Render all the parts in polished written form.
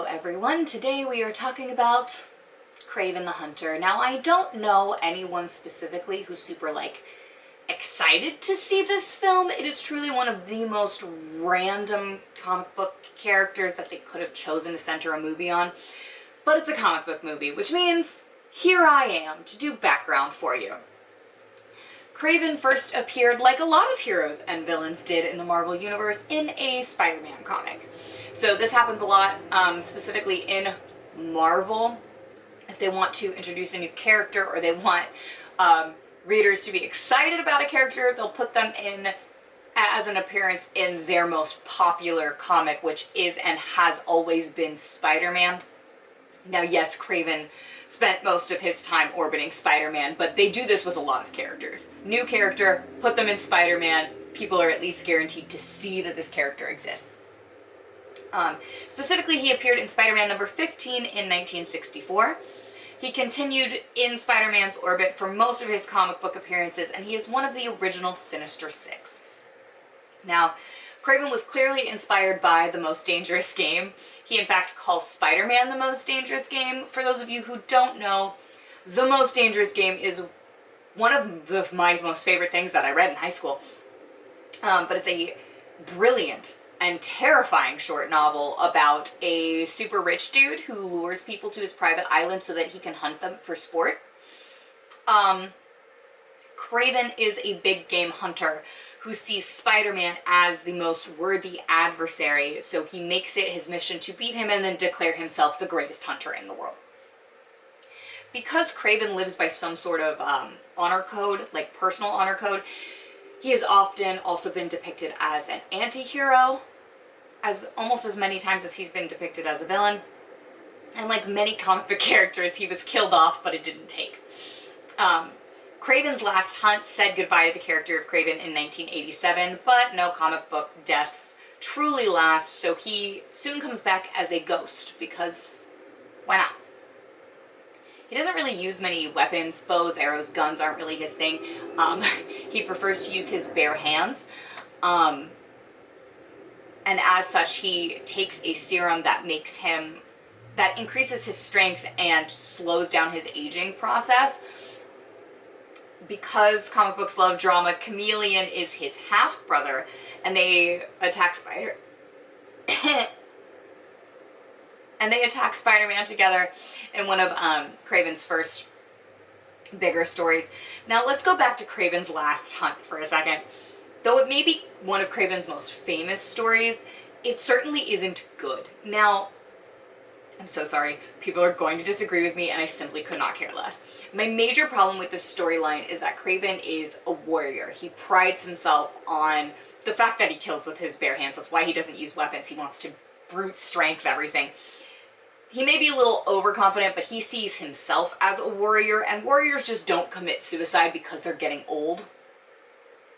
everyone. Today we are talking about Kraven the Hunter. Now, I don't know anyone specifically who's super, excited to see this film. It is truly one of the most random comic book characters that they could have chosen to center a movie on. But it's a comic book movie, which means here I am to do background for you. Kraven first appeared, like a lot of heroes and villains did in the Marvel Universe, in a Spider-Man comic. So this happens a lot, specifically in Marvel. If they want to introduce a new character or they want readers to be excited about a character, they'll put them in as an appearance in their most popular comic, which is and has always been Spider-Man. Now, yes, Kraven spent most of his time orbiting Spider-Man, but they do this with a lot of characters. New character, put them in Spider-Man, people are at least guaranteed to see that this character exists. Specifically, he appeared in Spider-Man number 15 in 1964. He continued in Spider-Man's orbit for most of his comic book appearances, and he is one of the original Sinister Six. Now, Kraven was clearly inspired by The Most Dangerous Game. He, in fact, calls Spider-Man the most dangerous game. For those of you who don't know, The Most Dangerous Game is one of my most favorite things that I read in high school. But it's a brilliant and terrifying short novel about a super rich dude who lures people to his private island so that he can hunt them for sport. Kraven is a big game hunter who sees Spider-Man as the most worthy adversary, so he makes it his mission to beat him and then declare himself the greatest hunter in the world. Because Kraven lives by some sort of honor code, like personal honor code, he has often also been depicted as an anti-hero, almost as many times as he's been depicted as a villain. And like many comic book characters, he was killed off, but it didn't take. Kraven's last hunt said goodbye to the character of Kraven in 1987, but no comic book deaths truly last, so he soon comes back as a ghost, because why not? He doesn't really use many weapons. Bows, arrows, guns aren't really his thing. He prefers to use his bare hands. And as such, he takes a serum that increases his strength and slows down his aging process. Because comic books love drama, Chameleon is his half-brother, and they attack Spider-Man together in one of Kraven's first bigger stories. Now let's go back to Kraven's last hunt for a second. Though it may be one of Kraven's most famous stories, it certainly isn't good. Now, I'm so sorry, people are going to disagree with me, and I simply could not care less. My major problem with this storyline is that Kraven is a warrior. He prides himself on the fact that he kills with his bare hands. That's why he doesn't use weapons. He wants to brute strength everything. He may be a little overconfident, but he sees himself as a warrior, and warriors just don't commit suicide because they're getting old.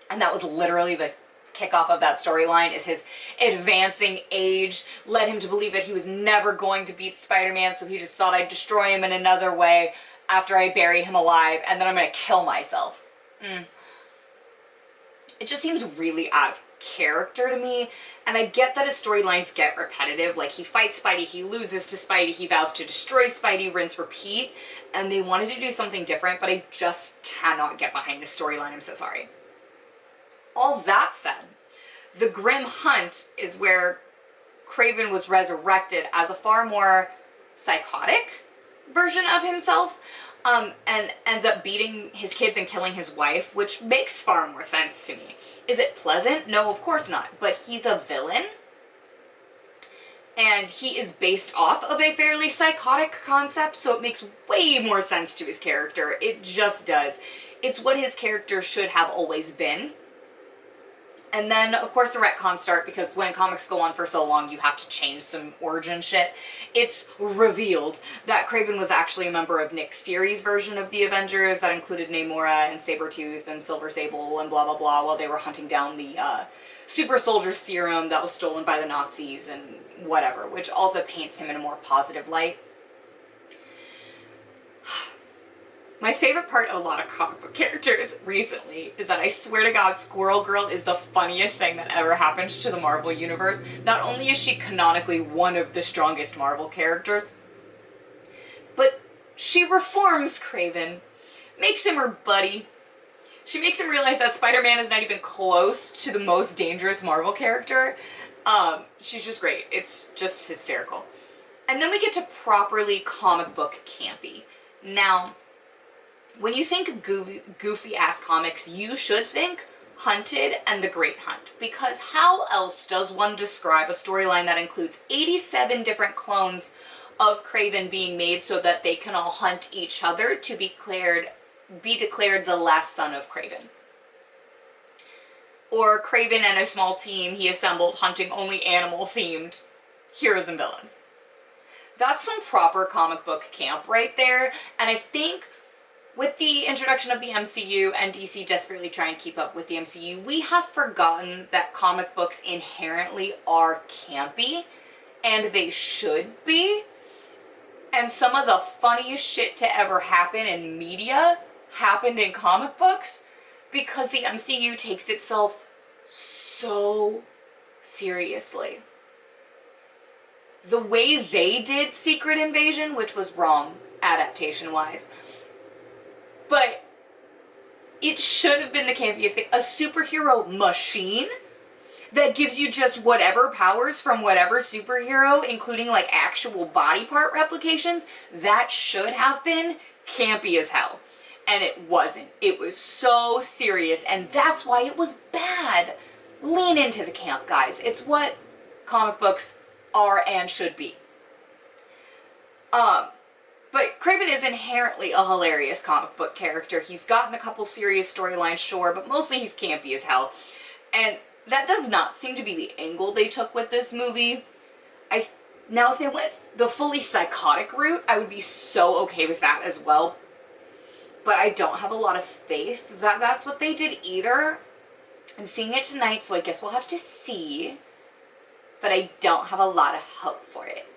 And that was literally the kickoff of that storyline, is his advancing age led him to believe that he was never going to beat Spider-Man, so he just thought, I'd destroy him in another way after I bury him alive, and then I'm going to kill myself. It just seems really out of character to me, and I get that his storylines get repetitive. Like, he fights Spidey, he loses to Spidey, he vows to destroy Spidey, rinse, repeat, and they wanted to do something different, but I just cannot get behind this storyline. I'm so sorry. All that said, the Grim Hunt is where Kraven was resurrected as a far more psychotic version of himself, and ends up beating his kids and killing his wife, which makes far more sense to me. Is it pleasant? No, of course not. But he's a villain, and he is based off of a fairly psychotic concept, so it makes way more sense to his character. It just does. It's what his character should have always been. And then, of course, the retcons start, because when comics go on for so long, you have to change some origin shit. It's revealed that Kraven was actually a member of Nick Fury's version of the Avengers that included Namora and Sabretooth and Silver Sable and blah blah blah, while they were hunting down the super soldier serum that was stolen by the Nazis and whatever, which also paints him in a more positive light. My favorite part of a lot of comic book characters recently is that I swear to God, Squirrel Girl is the funniest thing that ever happened to the Marvel Universe. Not only is she canonically one of the strongest Marvel characters, but she reforms Kraven, makes him her buddy. She makes him realize that Spider-Man is not even close to the most dangerous Marvel character. She's just great. It's just hysterical. And then we get to properly comic book campy. Now, when you think goofy-ass comics, you should think Hunted and the Great Hunt. Because how else does one describe a storyline that includes 87 different clones of Kraven being made so that they can all hunt each other to be declared the last son of Kraven? Or Kraven and a small team he assembled hunting only animal-themed heroes and villains. That's some proper comic book camp right there, and I think with the introduction of the MCU and DC desperately trying to keep up with the MCU, we have forgotten that comic books inherently are campy, and they should be. And some of the funniest shit to ever happen in media happened in comic books because the MCU takes itself so seriously. The way they did Secret Invasion, which was wrong adaptation-wise, but it should have been the campiest thing. A superhero machine that gives you just whatever powers from whatever superhero, including like actual body part replications, that should have been campy as hell. And it wasn't. It was so serious, and that's why it was bad. Lean into the camp, guys. It's what comic books are and should be. But Kraven is inherently a hilarious comic book character. He's gotten a couple serious storylines, sure, but mostly he's campy as hell. And that does not seem to be the angle they took with this movie. Now, if they went the fully psychotic route, I would be so okay with that as well. But I don't have a lot of faith that that's what they did either. I'm seeing it tonight, so I guess we'll have to see. But I don't have a lot of hope for it.